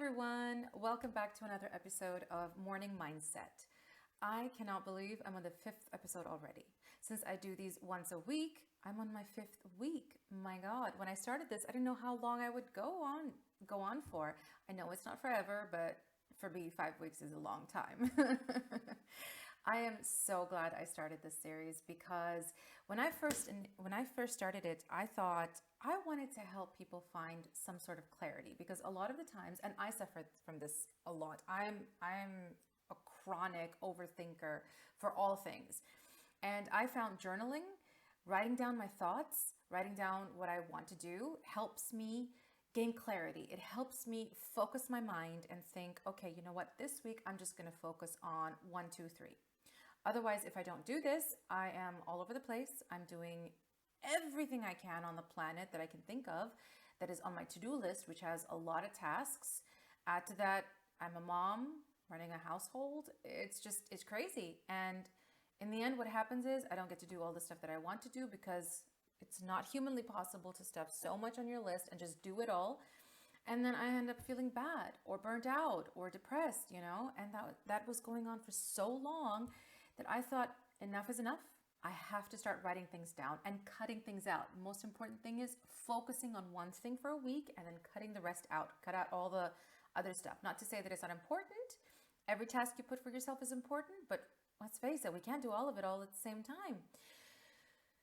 everyone. Welcome back to another episode of Morning Mindset. I cannot believe I'm on the fifth episode already. Since I do these once a week, I'm on my fifth week. My God, when I started this, I didn't know how long I would go on for. I know it's not forever, but for me, 5 weeks is a long time. I am so glad I started this series because when I first started it, I thought I wanted to help people find some sort of clarity because a lot of the times, and I suffer from this a lot. I'm a chronic overthinker for all things. And I found journaling, writing down my thoughts, writing down what I want to do helps me gain clarity. It helps me focus my mind and think, okay, you know what? This week I'm just going to focus on one, two, three. Otherwise, if I don't do this, I am all over the place. I'm doing everything I can on the planet that I can think of that is on my to-do list, which has a lot of tasks. Add to that, I'm a mom running a household. It's crazy. And in the end, what happens is I don't get to do all the stuff that I want to do because it's not humanly possible to stuff so much on your list and just do it all. And then I end up feeling bad or burnt out or depressed, and that was going on for so long that I thought enough is enough. I have to start writing things down and cutting things out. The most important thing is focusing on one thing for a week and then cutting the rest out. Cut out all the other stuff. Not to say that it's not important. Every task you put for yourself is important, but let's face it, we can't do all of it all at the same time.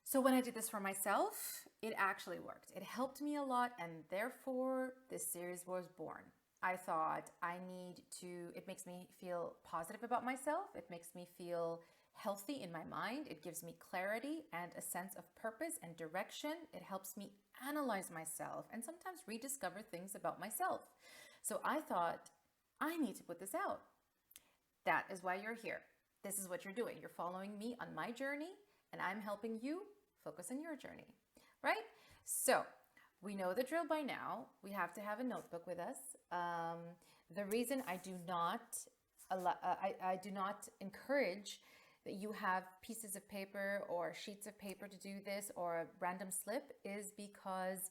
So when I did this for myself, it actually worked. It helped me a lot, and therefore this series was born. I thought it makes me feel positive about myself. It makes me feel healthy in my mind. It gives me clarity and a sense of purpose and direction. It helps me analyze myself and sometimes rediscover things about myself. So I thought, I need to put this out. That is why you're here. This is what you're doing. You're following me on my journey, and I'm helping you focus on your journey, right? So we know the drill by now. We have to have a notebook with us. The reason I do not encourage that you have pieces of paper or sheets of paper to do this or a random slip is because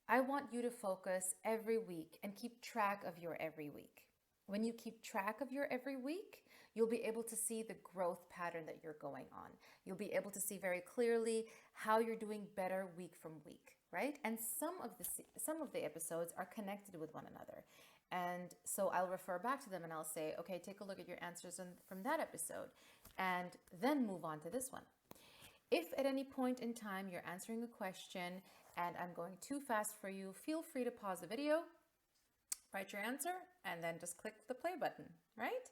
I want you to focus every week and keep track of your every week. When you keep track of your every week, you'll be able to see the growth pattern that you're going on. You'll be able to see very clearly how you're doing better week from week, right? And some of the episodes are connected with one another. And so I'll refer back to them and I'll say, okay, take a look at your answers from that episode and then move on to this one. If at any point in time you're answering a question and I'm going too fast for you, feel free to pause the video, write your answer, and then just click the play button, right?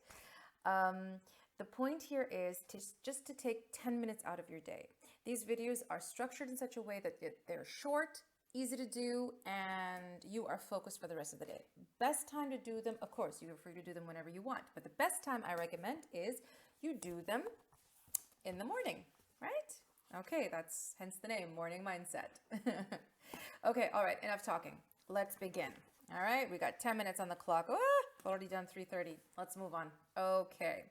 The point here is just to take 10 minutes out of your day. These videos are structured in such a way that they're short, easy to do, and you are focused for the rest of the day. Best time to do them, of course, you're free to do them whenever you want, but the best time I recommend is you do them in the morning, right? Okay, that's hence the name, Morning Mindset. Okay, all right, enough talking. Let's begin. All right, we got 10 minutes on the clock. Already done 3:30. Let's move on. Okay,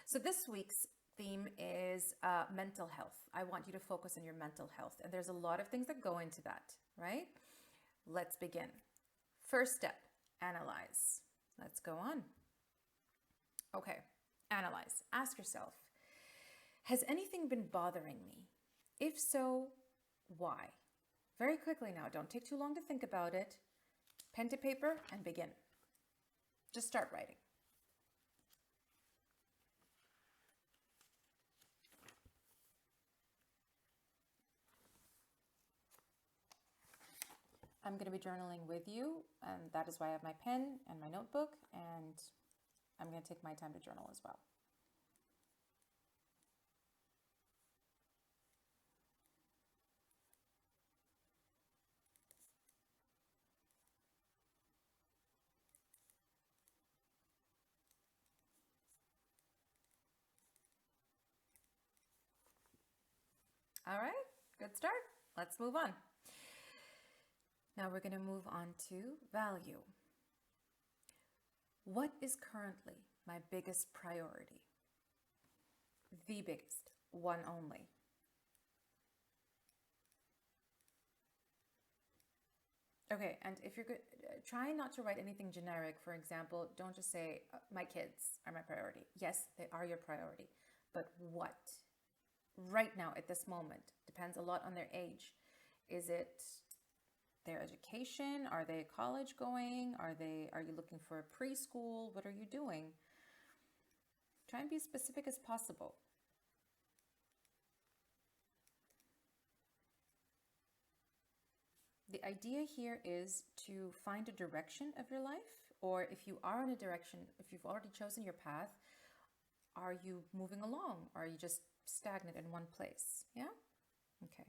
so this week's theme is mental health. I want you to focus on your mental health, and there's a lot of things that go into that, right? Let's begin. First step, analyze. Let's go on. Okay, analyze. Ask yourself, has anything been bothering me? If so, why? Very quickly now, don't take too long to think about it. Pen to paper and begin. Just start writing. I'm going to be journaling with you, and that is why I have my pen and my notebook, and I'm going to take my time to journal as well. All right, good start. Let's move on. Now we're going to move on to value. What is currently my biggest priority? The biggest, one only. Okay, and if you're good, try not to write anything generic. For example, don't just say, my kids are my priority. Yes, they are your priority. But what? Right now, at this moment, depends a lot on their age. Is it their education? Are they college going? Are you looking for a preschool? What are you doing? Try and be as specific as possible. The idea here is to find a direction of your life, or if you are in a direction, if you've already chosen your path, are you moving along? Or are you just stagnant in one place? Yeah? Okay.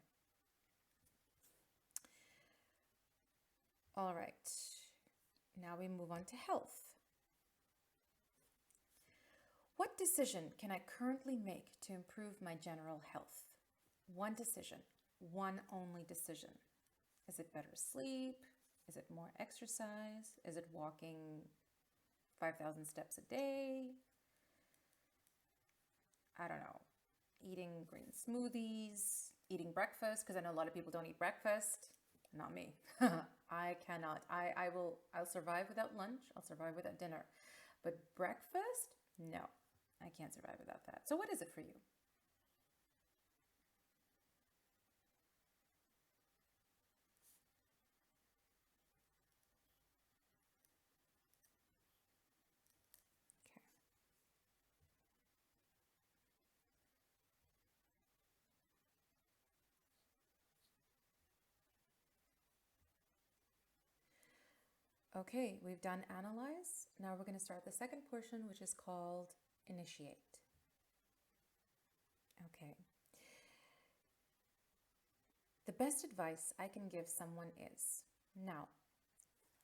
All right. Now we move on to health. What decision can I currently make to improve my general health? One decision, one only decision. Is it better sleep? Is it more exercise? Is it walking 5,000 steps a day? I don't know. Eating green smoothies, eating breakfast, because I know a lot of people don't eat breakfast. Not me. I cannot. I'll survive without lunch. I'll survive without dinner. But breakfast? No. I can't survive without that. So what is it for you? Okay, we've done analyze. Now we're going to start the second portion, which is called initiate. Okay. The best advice I can give someone is, now,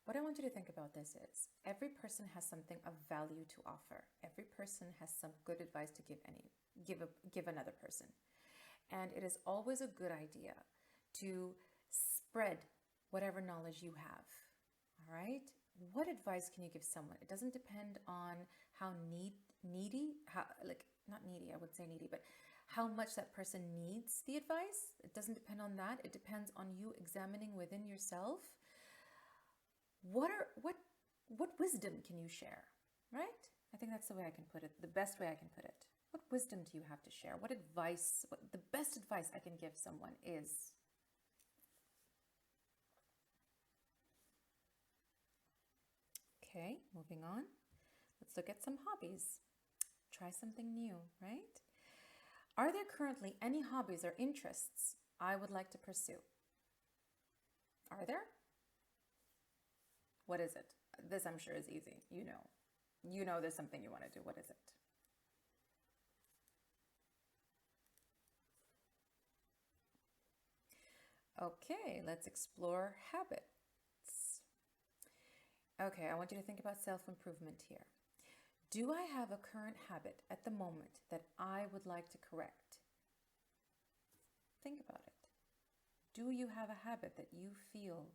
what I want you to think about this is, every person has something of value to offer. Every person has some good advice to give another person. And it is always a good idea to spread whatever knowledge you have. All right? What advice can you give someone? It doesn't depend on how not needy, I would say needy, but how much that person needs the advice. It doesn't depend on that. It depends on you examining within yourself. What wisdom can you share, right? I think that's the way I can put it, the best way I can put it. What wisdom do you have to share? What the best advice I can give someone is. Okay, moving on. Let's look at some hobbies. Try something new, right? Are there currently any hobbies or interests I would like to pursue? Are there? What is it? This I'm sure is easy. You know there's something you want to do. What is it? Okay, let's explore habits. Okay, I want you to think about self-improvement here. Do I have a current habit at the moment that I would like to correct? Think about it. Do you have a habit that you feel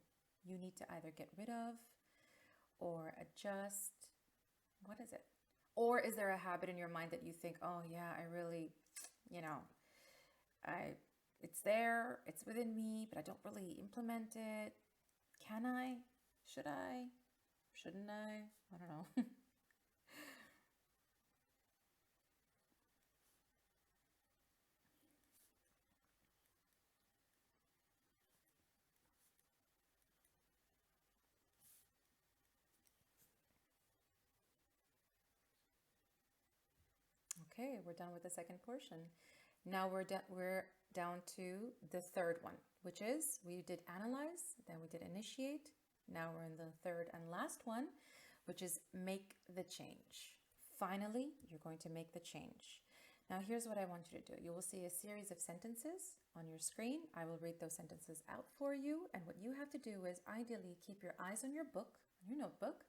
you need to either get rid of or adjust? What is it? Or is there a habit in your mind that you think, oh yeah, I really, it's there, it's within me, but I don't really implement it. Can I? Should I? Shouldn't I? I don't know. Okay, we're done with the second portion. Now we're down to the third one, which is we did analyze, then we did initiate. Now we're in the third and last one, which is make the change. Finally, you're going to make the change. Now here's what I want you to do. You will see a series of sentences on your screen. I will read those sentences out for you. And what you have to do is ideally keep your eyes on your book, on your notebook.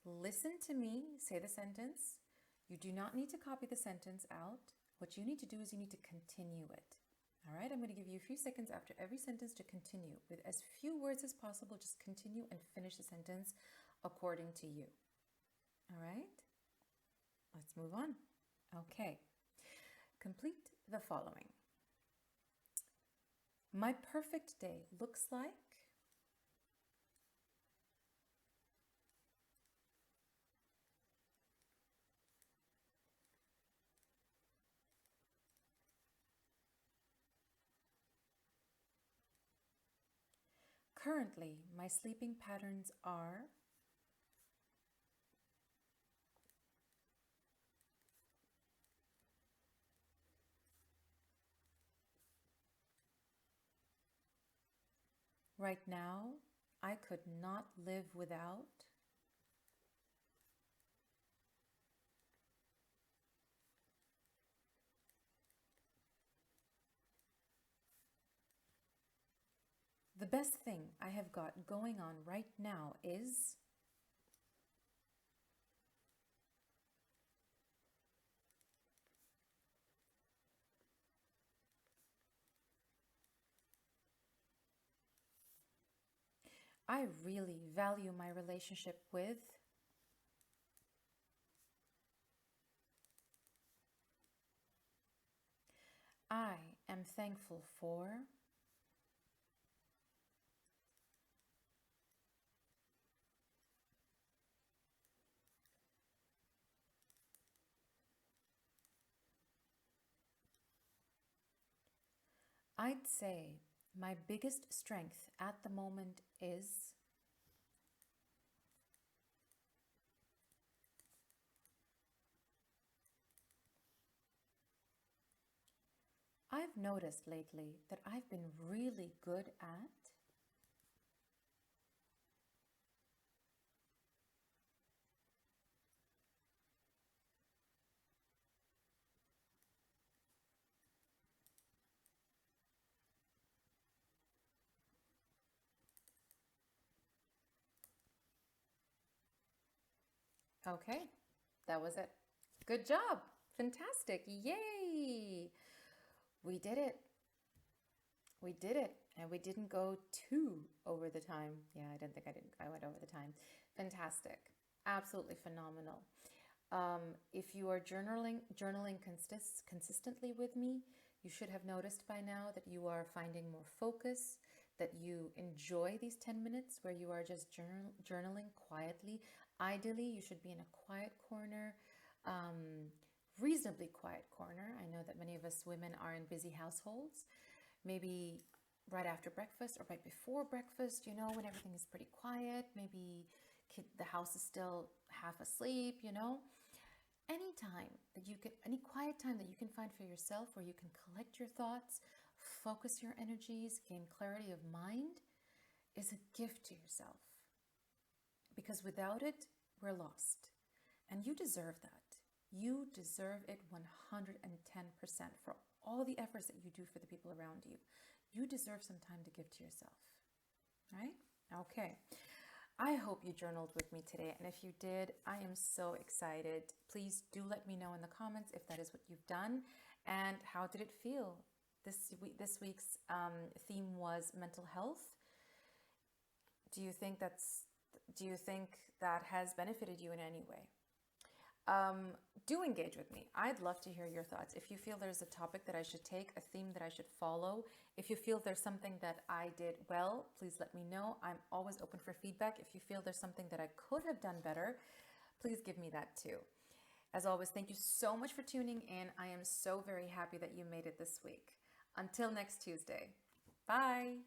Listen to me say the sentence. You do not need to copy the sentence out. What you need to do is you need to continue it. All right, I'm going to give you a few seconds after every sentence to continue. With as few words as possible, just continue and finish the sentence according to you. All right, let's move on. Okay, complete the following. My perfect day looks like, Currently, my sleeping patterns are right now, I could not live without. The best thing I have got going on right now is. I really value my relationship with. I am thankful for. I'd say my biggest strength at the moment is. I've noticed lately that I've been really good at. Okay, that was it. Good job. Fantastic. Yay. We did it. We did it. And we didn't go too over the time. Yeah, I didn't think I didn't. I went over the time. Fantastic. Absolutely phenomenal. If you are journaling consistently with me, you should have noticed by now that you are finding more focus, that you enjoy these 10 minutes where you are just journaling quietly. Ideally, you should be in a quiet corner, reasonably quiet corner. I know that many of us women are in busy households, maybe right after breakfast or right before breakfast, when everything is pretty quiet, maybe the house is still half asleep, anytime that you can, any quiet time that you can find for yourself where you can collect your thoughts, focus your energies, gain clarity of mind is a gift to yourself. Because without it, we're lost. And you deserve that. You deserve it 110% for all the efforts that you do for the people around you. You deserve some time to give to yourself, right? Okay. I hope you journaled with me today. And if you did, I am so excited. Please do let me know in the comments if that is what you've done. And how did it feel? This week's theme was mental health. Do you think that has benefited you in any way? Do engage with me. I'd love to hear your thoughts. If you feel there's a topic that I should take, a theme that I should follow, if you feel there's something that I did well, please let me know. I'm always open for feedback. If you feel there's something that I could have done better, please give me that too. As always, thank you so much for tuning in. I am so very happy that you made it this week. Until next Tuesday. Bye.